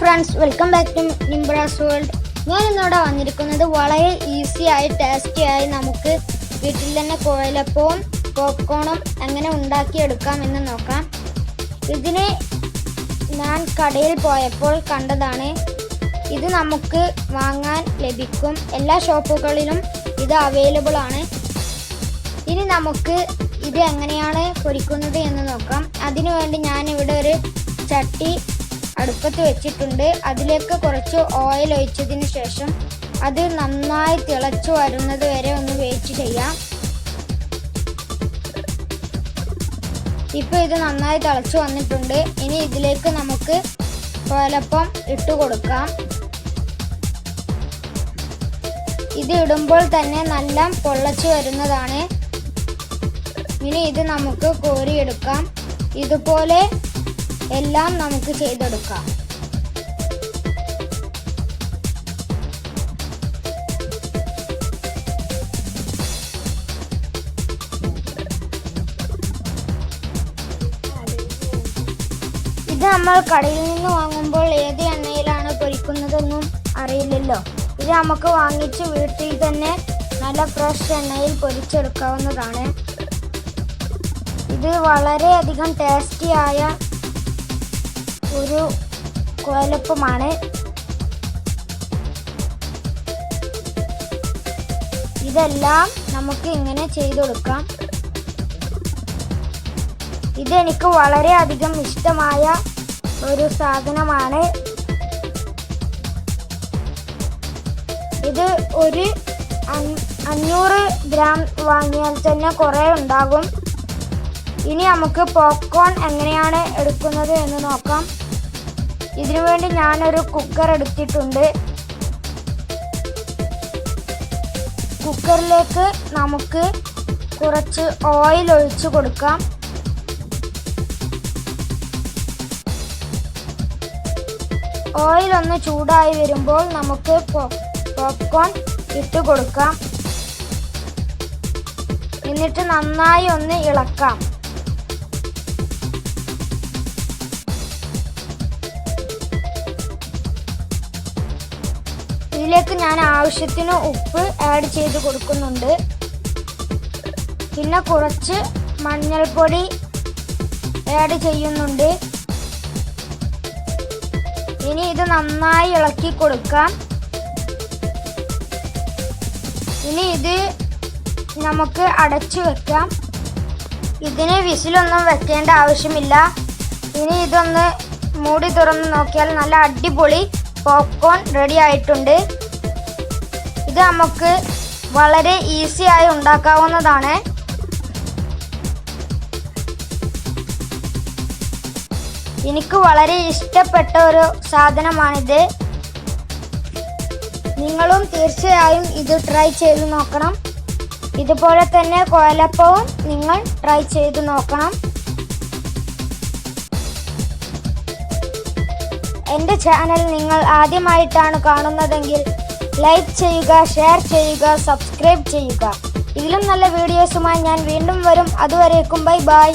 Friends, welcome back to Nimbras World. ഞാൻ ഇന്നിവിടെ വന്നിരിക്കുന്നത് വളരെ ഈസി ആയി ടേസ്റ്റി ആയി നമുക്ക് വീട്ടിൽ തന്നെ കുഴലപ്പവും പോപ്കോണും എങ്ങനെ ഉണ്ടാക്കിയെടുക്കാം എന്ന് നോക്കാം. ഇതിന് ഞാൻ കടയിൽ പോയപ്പോൾ കണ്ടതാണ്. ഇത് നമുക്ക് വാങ്ങാൻ ലഭിക്കും. എല്ലാ ഷോപ്പുകളിലും ഇത് അവൈലബിൾ ആണ്. ഇനി നമുക്ക് ഇത് എങ്ങനെയാണ് പൊരിക്കുന്നത് എന്ന് നോക്കാം. അതിനുവേണ്ടി ഞാൻ ഇവിടെ ഒരു ചട്ടി അടുപ്പത്ത് വെച്ചിട്ടുണ്ട്. അതിലേക്ക് കുറച്ച് ഓയിൽ ഒഴിച്ചതിന് ശേഷം അത് നന്നായി തിളച്ചു വരുന്നത് വരെ ഒന്ന് വെയിറ്റ് ചെയ്യാം. ഇപ്പോൾ ഇത് നന്നായി തിളച്ചു വന്നിട്ടുണ്ട്. ഇനി ഇതിലേക്ക് നമുക്ക് കുഴലപ്പം ഇട്ട് കൊടുക്കാം. ഇത് ഇടുമ്പോൾ തന്നെ നല്ല പൊള്ളച്ചു വരുന്നതാണ്. ഇനി ഇത് നമുക്ക് കോരിയെടുക്കാം. ഇതുപോലെ എല്ലാം നമുക്ക് ചെയ്തെടുക്കാം. ഇത് നമ്മൾ കടയിൽ നിന്ന് വാങ്ങുമ്പോൾ ഏത് എണ്ണയിലാണ് പൊരിക്കുന്നതെന്നും അറിയില്ലല്ലോ. ഇത് നമുക്ക് വാങ്ങിച്ച് വീട്ടിൽ തന്നെ നല്ല ഫ്രഷ് എണ്ണയിൽ പൊരിച്ചെടുക്കാവുന്നതാണ്. ഇത് വളരെയധികം ടേസ്റ്റിയായ ഒരു കുഴലപ്പമാണ്. ഇതെല്ലാം നമുക്ക് ഇങ്ങനെ ചെയ്തെടുക്കാം. ഇതെനിക്ക് വളരെയധികം ഇഷ്ടമായ ഒരു സാധനമാണ്. ഇത് ഒരു 500 ഗ്രാം വാങ്ങിയാൽ തന്നെ കുറേ ഉണ്ടാകും. ഇനി നമുക്ക് പോപ്കോൺ എങ്ങനെയാണ് എടുക്കുന്നത് എന്ന് നോക്കാം. ഇതിനു വേണ്ടി ഞാനൊരു കുക്കർ എടുത്തിട്ടുണ്ട്. കുക്കറിലേക്ക് നമുക്ക് കുറച്ച് ഓയിൽ ഒഴിച്ചു കൊടുക്കാം. ഓയിൽ ഒന്ന് ചൂടായി വരുമ്പോൾ നമുക്ക് പോപ്കോൺ ഇട്ട് കൊടുക്കാം. എന്നിട്ട് നന്നായി ഒന്ന് ഇളക്കാം. ഇതിലേക്ക് ഞാൻ ആവശ്യത്തിന് ഉപ്പ് ആഡ് ചെയ്ത് കൊടുക്കുന്നുണ്ട്. പിന്നെ കുറച്ച് മഞ്ഞൾപ്പൊടി ആഡ് ചെയ്യുന്നുണ്ട്. ഇനി ഇത് നന്നായി ഇളക്കി കൊടുക്കാം. ഇനി ഇത് നമുക്ക് അടച്ചു വെക്കാം. ഇതിന് വിസിലൊന്നും വെക്കേണ്ട ആവശ്യമില്ല. ഇനി ഇതൊന്ന് മൂടി തുറന്ന് നോക്കിയാൽ നല്ല അടിപൊളി പോപ്കോൺ റെഡി ആയിട്ടുണ്ട്. ഇത് നമുക്ക് വളരെ ഈസി ആയി ഉണ്ടാക്കാവുന്നതാണ്. എനിക്ക് വളരെ ഇഷ്ടപ്പെട്ട ഒരു സാധനമാണിത്. നിങ്ങളും തീർച്ചയായും ഇത് ട്രൈ ചെയ്ത് നോക്കണം. ഇതുപോലെ തന്നെ കുഴലപ്പവും നിങ്ങൾ ട്രൈ ചെയ്ത് നോക്കണം. എൻ്റെ ചാനൽ നിങ്ങൾ ആദ്യമായിട്ടാണ് കാണുന്നതെങ്കിൽ ലൈക്ക് ചെയ്യുക, ഷെയർ ചെയ്യുക, സബ്സ്ക്രൈബ് ചെയ്യുക. ഇതിലും നല്ല വീഡിയോസുമായി ഞാൻ വീണ്ടും വരും. അതുവരേക്കും ബൈ ബൈ.